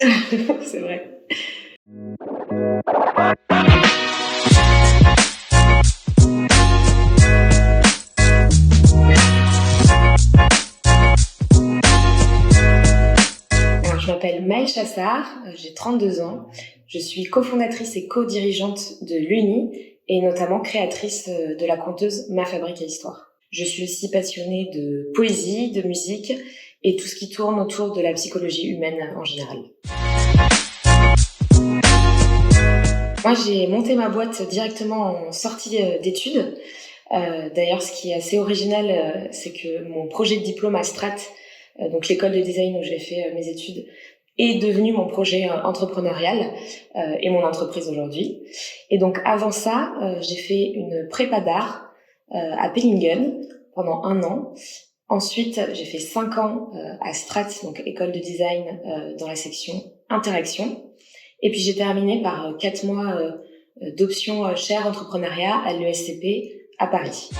C'est vrai. Alors, je m'appelle Maëlle Chassard, j'ai 32 ans. Je suis cofondatrice et co-dirigeante de l'Uni et notamment créatrice de la conteuse Ma Fabrique à Histoire. Je suis aussi passionnée de poésie, de musique et tout ce qui tourne autour de la psychologie humaine en général. Moi, j'ai monté ma boîte directement en sortie d'études. D'ailleurs, ce qui est assez original, c'est que mon projet de diplôme à Strat, donc l'école de design où j'ai fait mes études, est devenu mon projet entrepreneurial et mon entreprise aujourd'hui. Et donc avant ça, j'ai fait une prépa d'art à Pellingen pendant 1 an. Ensuite, j'ai fait 5 ans à Strat, donc école de design dans la section interaction. Et puis j'ai terminé par 4 mois d'option chaire entrepreneuriat à l'ESCP à Paris.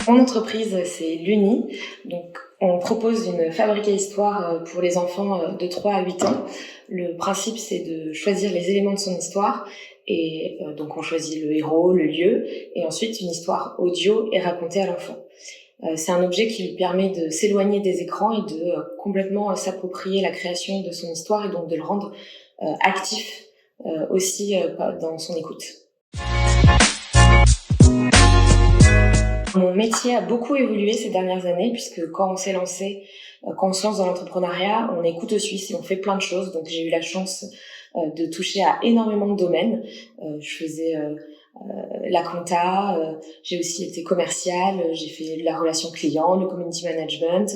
Mon entreprise, c'est l'Uni. Donc, on propose une fabrique à histoire pour les enfants de 3 à 8 ans. Le principe, c'est de choisir les éléments de son histoire. Et donc, on choisit le héros, le lieu. Et ensuite, une histoire audio est racontée à l'enfant. C'est un objet qui lui permet de s'éloigner des écrans et de complètement s'approprier la création de son histoire et donc de le rendre actif aussi dans son écoute. Mon métier a beaucoup évolué ces dernières années puisque quand on s'est lancé, quand on se lance dans l'entrepreneuriat, on est couteau suisse et on fait plein de choses. Donc j'ai eu la chance de toucher à énormément de domaines. Je faisais la compta, j'ai aussi été commerciale, j'ai fait de la relation client, le community management,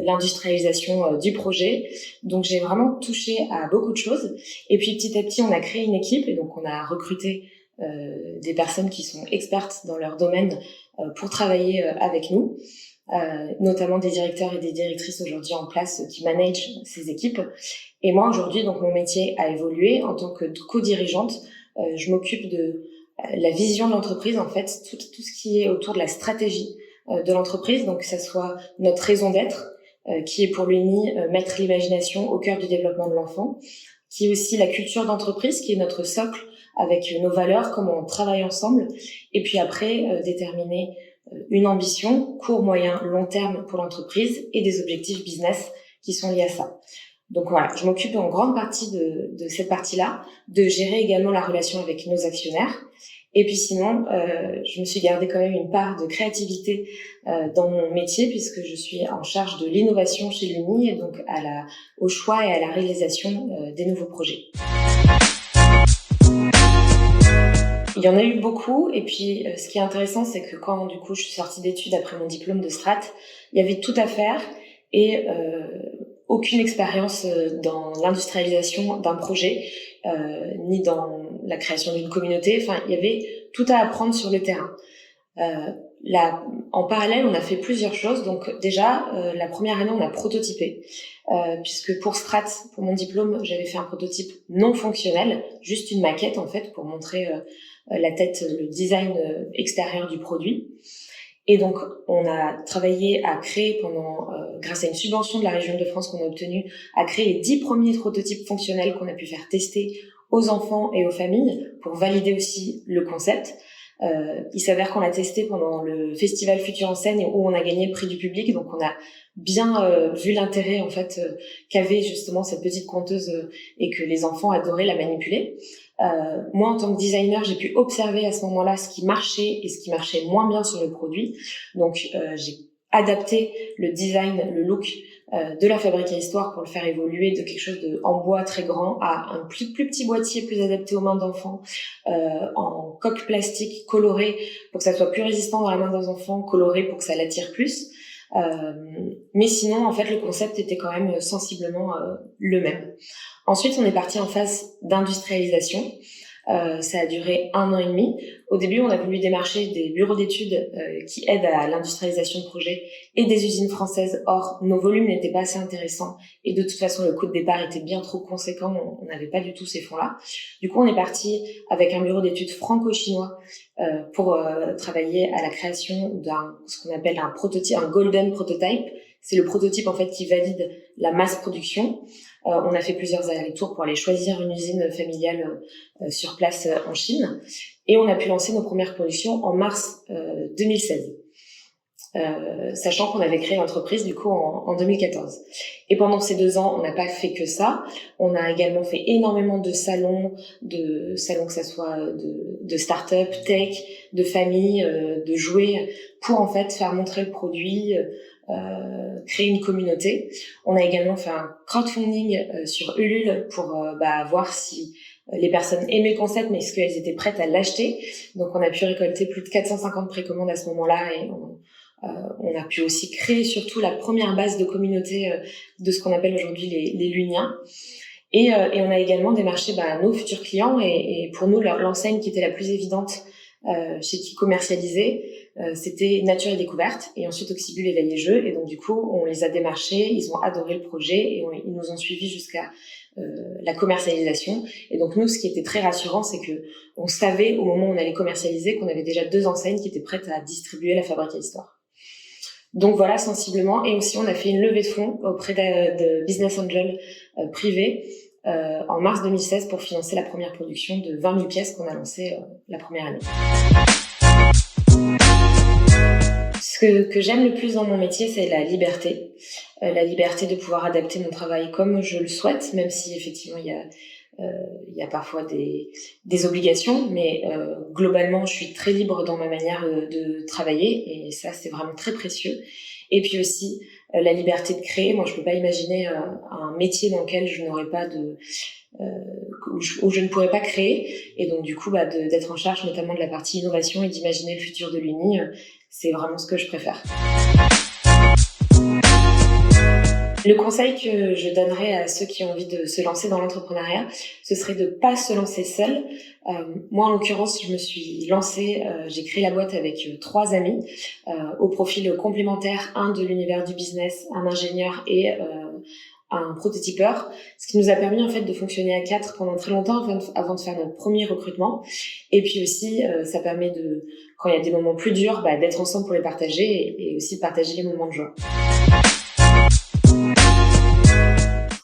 l'industrialisation du projet. Donc j'ai vraiment touché à beaucoup de choses. Et puis petit à petit, on a créé une équipe et donc on a recruté des personnes qui sont expertes dans leur domaine pour travailler avec nous, notamment des directeurs et des directrices aujourd'hui en place qui managent ces équipes. Et moi aujourd'hui, donc mon métier a évolué en tant que co-dirigeante. Je m'occupe de la vision de l'entreprise, en fait, tout ce qui est autour de la stratégie de l'entreprise, donc que ça soit notre raison d'être, qui est pour l'Uni mettre l'imagination au cœur du développement de l'enfant, qui est aussi la culture d'entreprise, qui est notre socle avec nos valeurs, comment on travaille ensemble, et puis après déterminer une ambition court, moyen, long terme pour l'entreprise et des objectifs business qui sont liés à ça. Donc voilà, je m'occupe en grande partie de cette partie-là, de gérer également la relation avec nos actionnaires. Et puis sinon, je me suis gardé quand même une part de créativité dans mon métier puisque je suis en charge de l'innovation chez l'Uni et donc au choix et à la réalisation des nouveaux projets. Il y en a eu beaucoup et puis ce qui est intéressant, c'est que quand du coup je suis sortie d'études après mon diplôme de Strat, il y avait tout à faire et aucune expérience dans l'industrialisation d'un projet, ni dans la création d'une communauté. Enfin, il y avait tout à apprendre sur le terrain. En parallèle, on a fait plusieurs choses. Donc déjà, la première année, on a prototypé. Puisque pour Strat, pour mon diplôme, j'avais fait un prototype non fonctionnel, juste une maquette en fait, pour montrer la tête, le design extérieur du produit. Et donc, on a travaillé à créer grâce à une subvention de la région de France qu'on a obtenue, à créer les 10 premiers prototypes fonctionnels qu'on a pu faire tester aux enfants et aux familles pour valider aussi le concept. Il s'avère qu'on l'a testé pendant le festival Futur en scène où on a gagné le prix du public. Donc, on a bien vu l'intérêt en fait qu'avait justement cette petite conteuse et que les enfants adoraient la manipuler. Moi, en tant que designer, j'ai pu observer à ce moment-là ce qui marchait et ce qui marchait moins bien sur le produit. Donc, j'ai adapté le design, le look de la fabrique à histoire pour le faire évoluer de quelque chose en bois très grand à un plus petit boîtier plus adapté aux mains d'enfants, en coque plastique colorée pour que ça soit plus résistant dans la main des enfants, coloré pour que ça l'attire plus. Mais sinon, en fait, le concept était quand même sensiblement le même. Ensuite, on est parti en phase d'industrialisation. Ça a duré 1 an et demi. Au début, on a voulu démarcher des bureaux d'études qui aident à l'industrialisation de projets et des usines françaises. Or, nos volumes n'étaient pas assez intéressants et de toute façon, le coût de départ était bien trop conséquent. On n'avait pas du tout ces fonds-là. Du coup, on est parti avec un bureau d'études franco-chinois pour travailler à la création ce qu'on appelle un golden prototype, c'est le prototype en fait qui valide la masse production. On a fait plusieurs allers-retours pour aller choisir une usine familiale sur place en Chine, et on a pu lancer nos premières productions en mars 2016. Sachant qu'on avait créé l'entreprise du coup en 2014. Et pendant ces 2 ans, on n'a pas fait que ça. On a également fait énormément de salons que ça soit de start-up, tech, de famille, de jouets, pour en fait faire montrer le produit, créer une communauté. On a également fait un crowdfunding sur Ulule pour voir si les personnes aimaient le concept, mais est-ce qu'elles étaient prêtes à l'acheter. Donc on a pu récolter plus de 450 précommandes à ce moment-là, et on a pu aussi créer surtout la première base de communauté de ce qu'on appelle aujourd'hui les Luniens. Et on a également démarché nos futurs clients, et pour nous, l'enseigne qui était la plus évidente chez qui commercialiser, c'était Nature et Découverte, et ensuite Oxybul et Veille et Jeux. Et donc du coup, on les a démarchés, ils ont adoré le projet, et ils nous ont suivis jusqu'à la commercialisation. Et donc nous, ce qui était très rassurant, c'est que on savait au moment où on allait commercialiser qu'on avait déjà 2 enseignes qui étaient prêtes à distribuer la Fabrique à Histoire. Donc voilà, sensiblement. Et aussi, on a fait une levée de fonds auprès de business angels privés en mars 2016 pour financer la première production de 20 000 pièces qu'on a lancée la première année. Ce que j'aime le plus dans mon métier, c'est la liberté. La liberté de pouvoir adapter mon travail comme je le souhaite, même si effectivement il y a parfois des obligations, mais globalement, je suis très libre dans ma manière de travailler, et ça, c'est vraiment très précieux. Et puis aussi, la liberté de créer. Moi, je peux pas imaginer un métier dans lequel je n'aurais pas où je ne pourrais pas créer. Et donc, du coup, d'être en charge notamment de la partie innovation et d'imaginer le futur de l'Uni, c'est vraiment ce que je préfère. Le conseil que je donnerais à ceux qui ont envie de se lancer dans l'entrepreneuriat, ce serait de pas se lancer seul. Moi, en l'occurrence, je me suis lancée, j'ai créé la boîte avec 3 amis, au profil complémentaire, un de l'univers du business, un ingénieur et un prototypeur, ce qui nous a permis en fait de fonctionner à 4 pendant très longtemps avant de faire notre premier recrutement. Et puis aussi, ça permet quand il y a des moments plus durs, d'être ensemble pour les partager, et aussi de partager les moments de joie.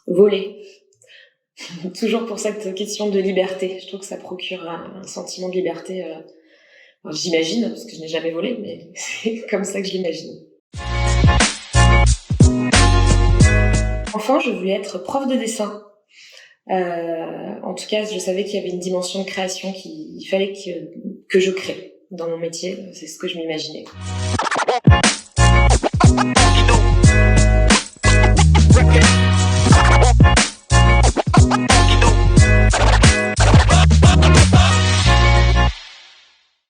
Voler. Toujours pour cette question de liberté. Je trouve que ça procure un sentiment de liberté. J'imagine, parce que je n'ai jamais volé, mais c'est comme ça que je l'imagine. Enfant, je voulais être prof de dessin. En tout cas, je savais qu'il y avait une dimension de création qu'il fallait que je crée dans mon métier. C'est ce que je m'imaginais.